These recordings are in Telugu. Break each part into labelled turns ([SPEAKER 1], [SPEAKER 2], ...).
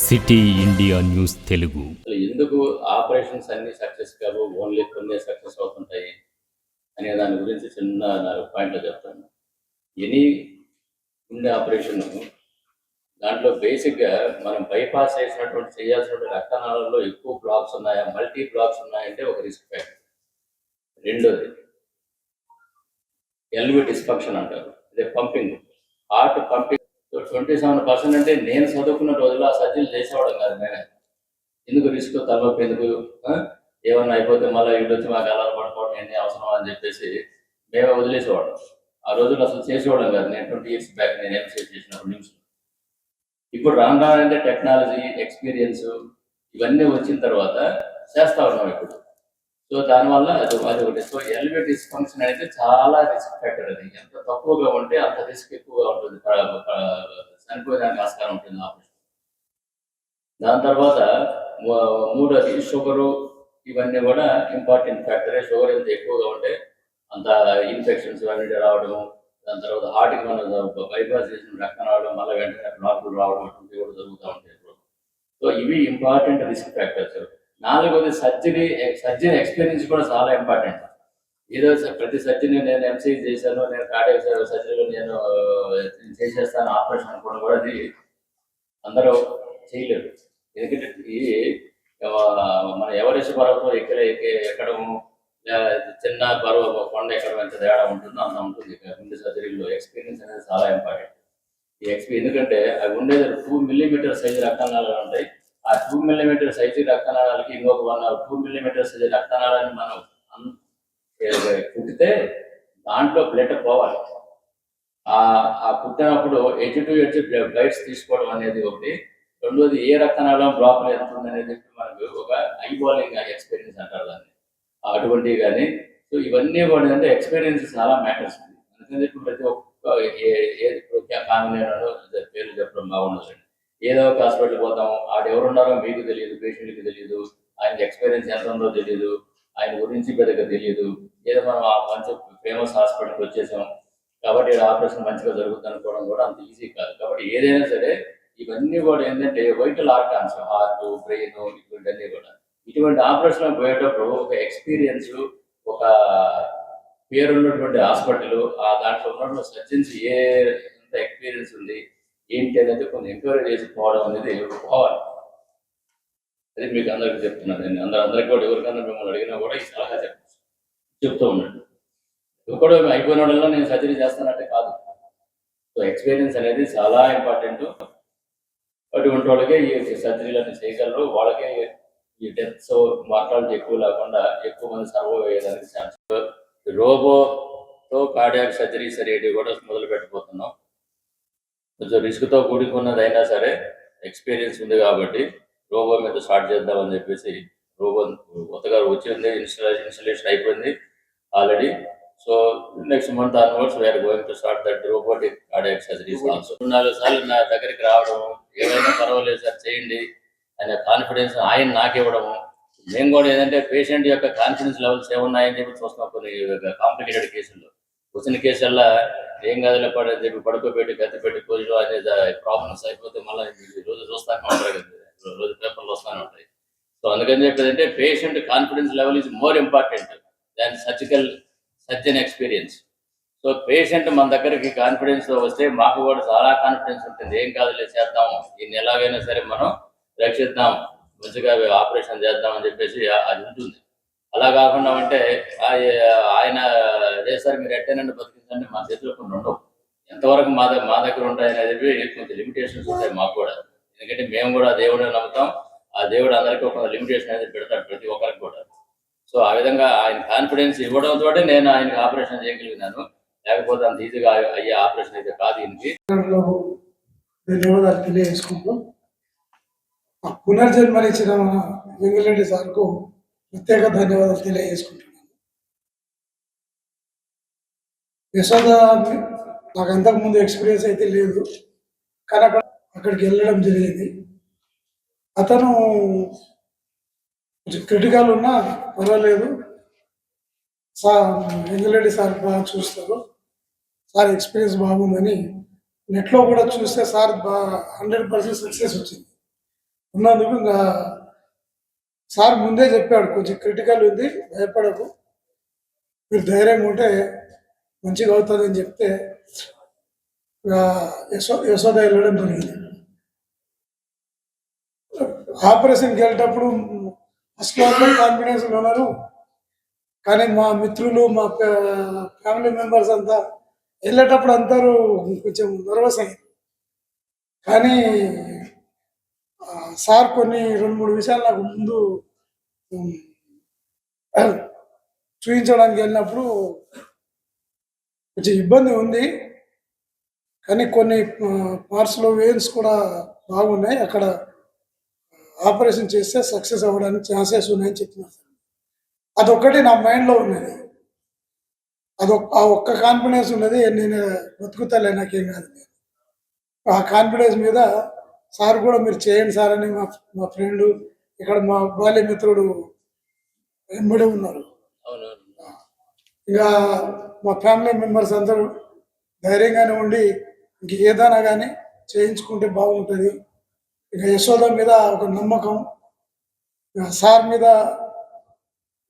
[SPEAKER 1] City India news Telugu.
[SPEAKER 2] ఎందుకు ఆపరేషన్స్ అన్ని సక్సెస్ కావు, ఓన్లీ కొన్ని సక్సెస్ అవుతుంటాయి అనే దాని గురించి చిన్న 4 పాయింట్లు చెప్తాను. ఎనీ గుండె ఆపరేషన్ దాంట్లో బేసిక్గా మనం బైపాస్ చేయాల్సినటువంటి రక్తనాళాల్లో ఎక్కువ బ్లాక్స్ ఉన్నాయా, మల్టీ బ్లాక్స్ ఉన్నాయంటే ఒక రిస్క్ ఫ్యాక్టర్. రెండోది ఎల్వి డిస్ఫంక్షన్ అంటారు, ఇదే పంపింగ్, హార్ట్ పంపింగ్ 27% అంటే నేను చదువుకున్న రోజుల్లో ఆ సర్జరీలు చేసేవాళ్ళం కాదు. మేమే ఎందుకు రిస్క్, తలనొప్పి ఎందుకు, ఏమన్నా అయిపోతే మళ్ళీ ఇంటి వచ్చి మాకు అలా పడుకోవడం ఎన్ని అవసరం అని చెప్పేసి మేమే వదిలేసేవాళ్ళం. ఆ రోజుల్లో అసలు చేసేవాళ్ళం కాదు. నేను 20 years బ్యాక్ నేను ఎంసీఏ చేసినప్పుడు నిమిషం. ఇప్పుడు రానంటే టెక్నాలజీ, ఎక్స్పీరియన్స్ ఇవన్నీ వచ్చిన తర్వాత చేస్తా ఉన్నాం ఇప్పుడు. సో దానివల్ల అది ఒకటి. సో ఎల్వి డిస్ఫంక్షన్ అనేది చాలా రిస్క్ ఫ్యాక్టర్. అది ఎంత తక్కువగా ఉంటే అంత రిస్క్ ఎక్కువగా ఉంటుంది, చనిపోయేదానికి ఆస్కారం ఉంటుంది ఆపరేషన్. దాని తర్వాత మూడోది షుగరు, ఇవన్నీ కూడా ఇంపార్టెంట్ ఫ్యాక్టరే. షుగర్ ఎంత ఎక్కువగా ఉంటే అంత ఇన్ఫెక్షన్స్ అన్నిటి రావడము, దాని తర్వాత హార్ట్కి మనం బైపాస్ చేసిన రక్తం రావడం, మళ్ళీ వెంటనే బ్లాకులు రావడం అటువంటివి కూడా జరుగుతూ ఉంటాయి. సో ఇవి ఇంపార్టెంట్ రిస్క్ ఫ్యాక్టర్స్. నాలుగోది సర్జరీ ఎక్స్పీరియన్స్ కూడా చాలా ఇంపార్టెంట్. ఏదో ప్రతి సర్జరీ నేను ఎంసీ చేశాను, నేను కార్డియాక్ సర్జరీలో నేను చేసేస్తాను ఆపరేషన్ అనుకోవడం కూడా అది అందరూ చేయలేరు. ఎందుకంటే మన ఎవరెస్ట్ పర్వతం ఎక్కడము, చిన్న కొండ ఎక్కడం ఎంత తేడా ఉంటుందో అంత ఉంటుంది. గుండె సర్జరీలో ఎక్స్పీరియన్స్ అనేది చాలా ఇంపార్టెంట్. ఎందుకంటే అవి ఉండేది 2 millimeter సైజు రక్తనాళాలు ఉంటాయి. ఆ 2 millimeter సైజు రక్తనాళాలకి ఇంకొక 2 millimeter సైజు రక్తనాళాన్ని మనం కుట్టితే దాంట్లో బ్లడ్ పోవాలి. ఆ కుట్టినప్పుడు ఎడ్జ్ టు ఎడ్జ్ బ్లైట్స్ తీసుకోవడం అనేది ఒకటి. రెండోది ఏ రక్తనాళం బ్లాక్ ఎంత ఉందనేది మనకు ఒక ఐబాలింగ్ ఎక్స్పీరియన్స్ అంటారు దాన్ని, అటువంటివి కానీ. సో ఇవన్నీ కూడా అంటే ఎక్స్పీరియన్స్ చాలా మ్యాటర్స్ ఉంది. అందుకని ప్రతి ఒక్క కామినేనో పేరు చెప్పడం బాగుండదు. ఏదో ఒక హాస్పిటల్కి పోతాం, ఆడెవరున్నారో మీకు తెలియదు, పేషెంట్కి తెలియదు, ఆయనకి ఎక్స్పీరియన్స్ ఎంత ఉందో తెలియదు, ఆయన గురించి పెద్దగా తెలియదు. ఏదో మనం ఆ మంచి ఫేమస్ హాస్పిటల్కి వచ్చేసాం కాబట్టి ఆపరేషన్ మంచిగా జరుగుతుంది అనుకోవడం కూడా అంత ఈజీ కాదు. కాబట్టి ఏదైనా సరే ఇవన్నీ కూడా ఏంటంటే వైటల్ ఆర్గాన్స్, హార్ట్, బ్రెయిన్, ఇటువంటివన్నీ కూడా ఇటువంటి ఆపరేషన్ పోయేటప్పుడు ఒక ఎక్స్పీరియన్స్, ఒక పేరున్నటువంటి హాస్పిటల్, దాంట్లో ఉన్న సర్జన్స్ ఎంత ఎక్స్పీరియన్స్ ఉంది ఏంటి అనేది కొంచెం ఎంక్వైరీ చేసి పోవడం అనేది పోవాలి. అది మీకు అందరికీ చెప్తున్నాను. నేను అందరికీ కూడా ఎవరికన్నా మిమ్మల్ని అడిగినా కూడా ఈ సలహా చెప్తూ ఉండండి. కూడా అయిపోయిన వాళ్ళలో నేను సర్జరీ చేస్తానంటే కాదు. సో ఎక్స్పీరియన్స్ అనేది చాలా ఇంపార్టెంట్. అటువంటి వాళ్ళకే ఈ సర్జరీలన్నీ చేయగలరు. వాళ్ళకే ఈ డెత్స్, మార్టాలిటీ ఎక్కువ లేకుండా ఎక్కువ మంది సర్వైవ్ అయ్యేదానికి ఛాన్స్. రోబోతో కార్డియాక్ సర్జరీస్ అనేటివి కూడా మొదలు పెట్టబోతున్నాం. కొంచెం రిస్క్తో కూడుకున్నదైనా సరే ఎక్స్పీరియన్స్ ఉంది కాబట్టి రోబో మీద స్టార్ట్ చేద్దామని చెప్పేసి రోబో కొత్తగా వచ్చింది, ఇన్స్టలేషన్ అయిపోయింది already. So next month onwards we are going to start that robotic cardiac surgeries also. 4 సార్లు నా దగ్గరికి రావడం, ఏమైనా పర్వాలేదు సార్ చేయండి అనే కాన్ఫిడెన్స్ ఆయన నాకు ఇవ్వడము. మేము కూడా ఏంటంటే పేషెంట్ యొక్క కాన్ఫిడెన్స్ లెవెల్స్ ఏమున్నాయని చెప్పి చూస్తున్నాం. కొన్ని కాంప్లికేటెడ్ కేసుల్లో వచ్చిన కేసుల్లో ఏం కాదులే పడని చెప్పి పడుకోబెట్టి గతి పెట్టి కోజు అనేది ప్రాబ్లమ్స్ అయిపోతే మళ్ళీ రోజు చూస్తానే ఉంటారు కదా, రోజు పేపర్లు వస్తూనే ఉంటాయి. సో అందుకని చెప్పేది అంటే patient confidence level is more important than surgeon experience. So patient మన దగ్గరికి కాన్ఫిడెన్స్తో వస్తే మాకు కూడా చాలా కాన్ఫిడెన్స్ ఉంటుంది. ఏం కాదులే చేద్దాము, దీన్ని ఎలాగైనా సరే మనం రక్షిద్దాం, మంచిగా ఆపరేషన్ చేద్దాం అని చెప్పేసి అది ఉంటుంది. అలా కాకుండా అంటే ఆయన అదే సార్ మీరు ఎట్టేనండి బతికించండి, మా చేతిలో కొన్ని ఉండవు. ఎంతవరకు మా దగ్గర ఉంటాయని చెప్పి కొంచెం లిమిటేషన్స్ ఉంటాయి మాకు కూడా. ఎందుకంటే మేము కూడా దేవుడిని నమ్ముతాం. ఆ దేవుడు అందరికీ ఒక లిమిటేషన్ అనేది పెడతాడు ప్రతి ఒక్కరికి కూడా. సో ఆ విధంగా ఆయన కాన్ఫిడెన్స్ ఇవ్వడంతో నేను ఆయనకి ఆపరేషన్ చేయగలిగినాను. లేకపోతే అంత ఈజీగా అయ్యే ఆపరేషన్ అయితే కాదు ఈయనకి.
[SPEAKER 3] ధన్యవాదాలు తెలియజేసుకుంటూ పునర్జన్మనిచ్చిన వెంగళరెడ్డి సార్కు ప్రత్యేక ధన్యవాదాలు తెలియజేసుకుంటున్నాను. యశోద నాకు అంతకుముందు ఎక్స్పీరియన్స్ అయితే లేదు, కానీ అక్కడికి వెళ్ళడం జరిగింది. అతను క్రిటికల్ ఉన్నా పర్వాలేదు, వెంగళరెడ్డి సార్ బాగా చూస్తారు, సార్ ఎక్స్పీరియన్స్ బాగుందని నెట్లో కూడా చూస్తే సార్ 100% సక్సెస్ వచ్చింది. ఉన్నందుకు ఇంకా సార్ ముందే చెప్పాడు, కొంచెం క్రిటికల్ ఉంది, భయపడకు, మీరు ధైర్యంగా ఉంటే మంచిగా అవుతుందని చెప్తే ఇక యశోద వెళ్ళడం జరిగింది. ఆపరేషన్కి వెళ్ళేటప్పుడు ఫస్ట్ కాన్ఫిడెన్స్ ఉన్నారు, కానీ మా మిత్రులు మా ఫ్యామిలీ మెంబర్స్ అంతా వెళ్ళేటప్పుడు అందరూ కొంచెం నర్వస్ అయ్యారు. కానీ సార్ కొన్ని 2-3 విషయాలు నాకు ముందు ఉమ్, చూపించడానికి వెళ్ళినప్పుడు కొంచెం ఇబ్బంది ఉంది, కానీ కొన్ని పార్ట్స్లో వెయిన్స్ కూడా బాగున్నాయి, అక్కడ ఆపరేషన్ చేస్తే సక్సెస్ అవ్వడానికి ఛాన్సెస్ ఉన్నాయని చెప్తున్నారు. అదొక్కటి నా మైండ్లో ఉన్నది, ఆ ఒక్క కాన్ఫిడెన్స్ ఉన్నది, నేను బతుకుతాలే నాకేం కాదు. ఆ కాన్ఫిడెన్స్ మీద సార్ కూడా మీరు చేయండి సార్ అని మా ఫ్రెండ్ ఇక్కడ మా బాల్య మిత్రుడు వెంబడి ఉన్నారు. ఇంకా మా ఫ్యామిలీ మెంబర్స్ అందరూ ధైర్యంగానే ఉండి ఇంక ఏదైనా కానీ చేయించుకుంటే బాగుంటుంది. ఇక యశోద మీద ఒక నమ్మకం, సార్ మీద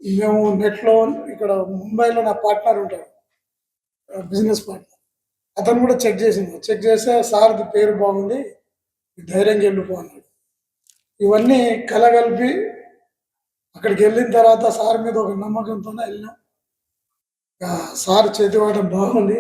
[SPEAKER 3] మేము నెట్లో ఇక్కడ ముంబైలో నా పార్ట్నర్ ఉంటాడు, బిజినెస్ పార్ట్నర్, అతను కూడా చెక్ చేస్తే సార్ది పేరు బాగుంది, ధైర్యంగా వెళ్ళిపో అన్నాడు. ఇవన్నీ కలగలిపి అక్కడికి వెళ్ళిన తర్వాత సార్ మీద ఒక నమ్మకంతోనే వెళ్ళినాం. సార్ చేతివాటం బాగుంది,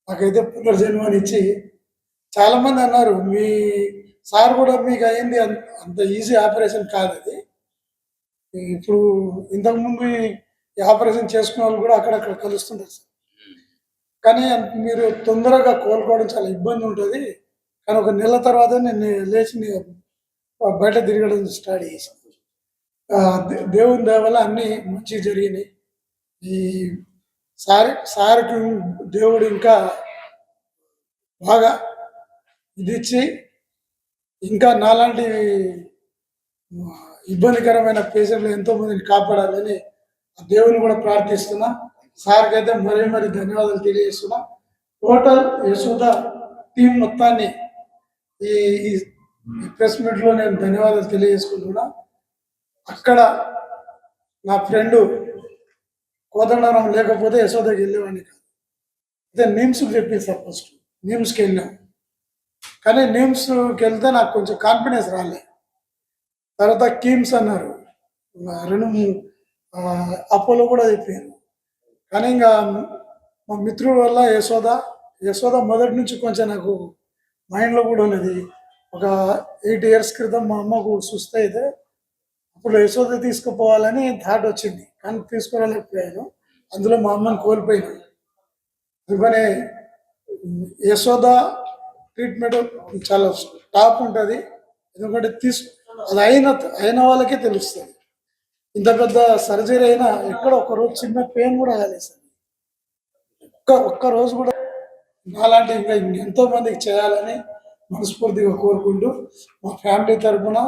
[SPEAKER 3] నాకైతే పునర్జన్మని ఇచ్చి చాలామంది అన్నారు, మీ సార్ కూడా మీకు అయింది అంత ఈజీ ఆపరేషన్ కాదు అది. ఇప్పుడు ఇంతకుముందు ఈ ఆపరేషన్ చేసుకున్న వాళ్ళు కూడా అక్కడక్కడ కలుస్తుంటారు సార్, కానీ మీరు తొందరగా కోలుకోవడం చాలా ఇబ్బంది ఉంటుంది. కానీ ఒక నెల తర్వాత నేను లేచి బయట తిరగడం స్టార్ట్ చేశాను. దేవుని దయ వల్ల అన్నీ మంచిగా జరిగినాయి. ఈ సార్కి దేవుడు ఇంకా బాగా ఇది ఇచ్చి ఇంకా నాలాంటి ఇబ్బందికరమైన పేషెంట్లు ఎంతోమందిని కాపాడాలని ఆ దేవుని కూడా ప్రార్థిస్తున్నా. సార్కి అయితే మరీ ధన్యవాదాలు తెలియజేస్తున్నా. టోటల్ యశోద టీం మొత్తాన్ని ఈ ప్రెస్ మీట్లో నేను ధన్యవాదాలు తెలియజేసుకుంటున్నా. అక్కడ నా ఫ్రెండు కోదండరాం లేకపోతే యశోదకి వెళ్ళేవాడిని కాదు. అయితే నిమ్స్కి చెప్పేసారు, ఫస్ట్ నిమ్స్కి వెళ్ళాం, కానీ నిమ్స్కి వెళ్తే నాకు కొంచెం కాన్ఫిడెన్స్ రాలే. తర్వాత కిమ్స్ అన్నారు, 2 అపోలో కూడా చెప్పారు. కానీ ఇంకా మా మిత్రుల వల్ల యశోద మొదటి నుంచి కొంచెం నాకు మైండ్లో కూడా ఉన్నది. ఒక 8 years క్రితం మా అమ్మకు సుస్థ అయితే అప్పుడు యశోద తీసుకుపోవాలని థాట్ వచ్చింది, కానీ తీసుకురాలేకపోయాను. అందులో మా అమ్మని కోల్పోయాను. అందుకనే యశోద ట్రీట్మెంట్ చాలా టాప్ ఉంటుంది, ఎందుకంటే అది అయిన వాళ్ళకే తెలుస్తుంది. ఇంత పెద్ద సర్జరీ అయినా ఎక్కడ ఒక్కరోజు చిన్న పెయిన్ కూడా కాలేదు సార్. ఒక్క రోజు కూడా నాలాంటి ఇంకా ఎంతో మందికి చేయాలని మనస్ఫూర్తిగా కోరుకుంటూ మా ఫ్యామిలీ తరఫున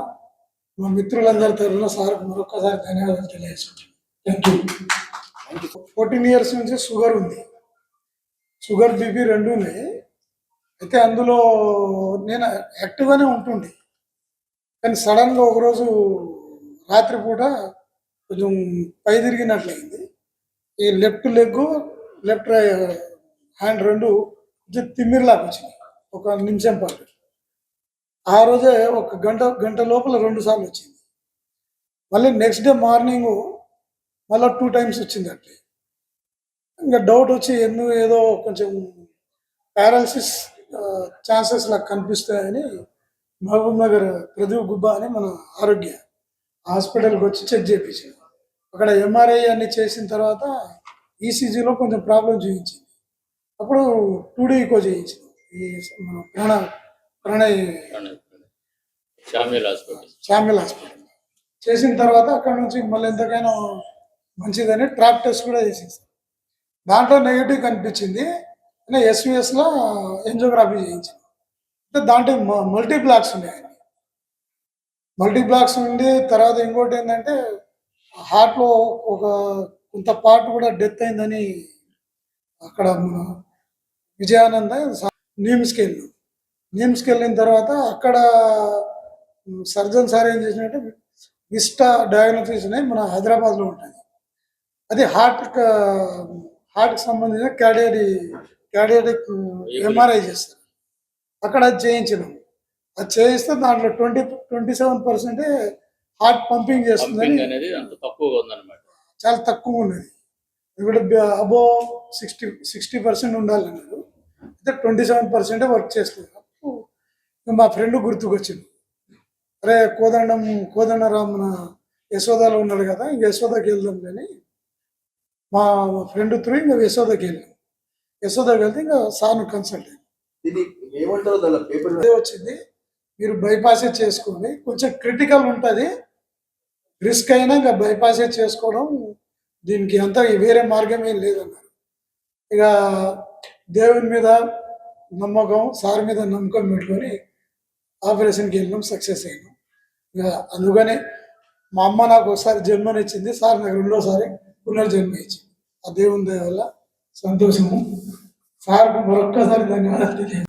[SPEAKER 3] మా మిత్రులందరి తరఫున సార్కి మరొకసారి ధన్యవాదాలు తెలియజేసుకుంటాను. Thank you. 14 years నుంచి షుగర్ ఉంది, షుగర్ బీపీ 2 ఉన్నాయి. అయితే అందులో నేను యాక్టివ్గానే ఉంటుండే, కానీ సడన్గా ఒకరోజు రాత్రిపూట కొంచెం పై తిరిగినట్లయింది. ఈ లెఫ్ట్ లెగ్ లెఫ్ట్ హ్యాండ్ 2 కొంచెం తిమ్మిరిలాగా వచ్చినాయి ఒక నిమిషం పాటు. ఆ రోజే ఒక గంట లోపల 2 సార్లు వచ్చింది. మళ్ళీ నెక్స్ట్ డే మార్నింగ్ మళ్ళీ 2 times వచ్చింది అట్లే. ఇంకా డౌట్ వచ్చి ఏదో కొంచెం పారాలసిస్ ఛాన్సెస్ నాకు కనిపిస్తాయని మహబూబ్ నగర్ ప్రదీప్ గుబ్బా అని మన ఆరోగ్య హాస్పిటల్కి వచ్చి చెక్ చేయించాను. అక్కడ MRI అన్ని చేసిన తర్వాత ECGలో కొంచెం ప్రాబ్లం చూపించింది. అప్పుడు 2D ఈకో చేయించింది, ఈ మన ప్రణయ్ శామ్యుల్ హాస్పిటల్ చేసిన తర్వాత అక్కడ నుంచి మళ్ళీ ఎంతకైనా మంచిదని ట్రాప్ టెస్ట్ కూడా చేసేసి దాంట్లో నెగిటివ్ కనిపించింది. SVSలో ఎంజియోగ్రఫీ చేయించింది. అంటే దాంట్లో మల్టీప్లాక్స్ ఉన్నాయి. మల్టీప్లాక్స్ ఉండి తర్వాత ఇంకోటి ఏంటంటే హార్ట్లో ఒక కొంత పార్ట్ కూడా డెత్ అయిందని అక్కడ మన విజయానంద నిమ్స్కి వెళ్ళిన తర్వాత అక్కడ సర్జన్ సార్ ఏం చేసినట్టే విస్టా డయాగ్నోసిస్ అని మన హైదరాబాద్లో ఉంటుంది. అది హార్ట్కి సంబంధించిన క్యాడియాటిక్ ఎంఆర్ఐ చేస్తారు. అక్కడ అది చేయించినాం. అది చేయిస్తే దాంట్లో 27% హార్ట్ పంపింగ్ చేస్తుందని
[SPEAKER 2] పంపింగ్ అనేది అంత తక్కువగా ఉందన్నమాట.
[SPEAKER 3] చాలా తక్కువ ఉన్నది. ఇప్పుడు అబో 60% ఉండాలన్నారు. అయితే 27% వర్క్ చేస్తుంది. అప్పుడు మా ఫ్రెండ్ గుర్తుకొచ్చింది. అరే కోదండరామ్ మన యశోదాలో ఉన్నాడు కదా, ఇంక యశోదకి వెళ్దాం కానీ మా ఫ్రెండ్ త్రూ ఇంకా యశోదకి వెళ్ళాం. యశోదకి వెళ్తే ఇంకా సార్ను కన్సల్ట్ అయ్యాం.
[SPEAKER 4] ఇది ఏమంటారు దాని పేపర్
[SPEAKER 3] అదే వచ్చింది, మీరు బైపాసే చేసుకోండి, కొంచెం క్రిటికల్ ఉంటుంది, రిస్క్ అయినా ఇంకా బైపాసే చేసుకోవడం, దీనికి అంతా వేరే మార్గం ఏం లేదన్నారు. ఇక దేవుని మీద నమ్మకం, సార్ మీద నమ్మకం పెట్టుకొని ఆపరేషన్కి వెళ్ళినాం, సక్సెస్ అయినాం. ఇక అందుకని మా అమ్మ నాకు ఒకసారి జన్మనిచ్చింది, సార్ నాకు రెండోసారి పునర్జన్మ ఇచ్చింది. ఆ దేవుని దయ వల్ల సంతోషము. సార్కు మరొక్కసారి ధన్యవాదాలు తెలియజేస్తాను.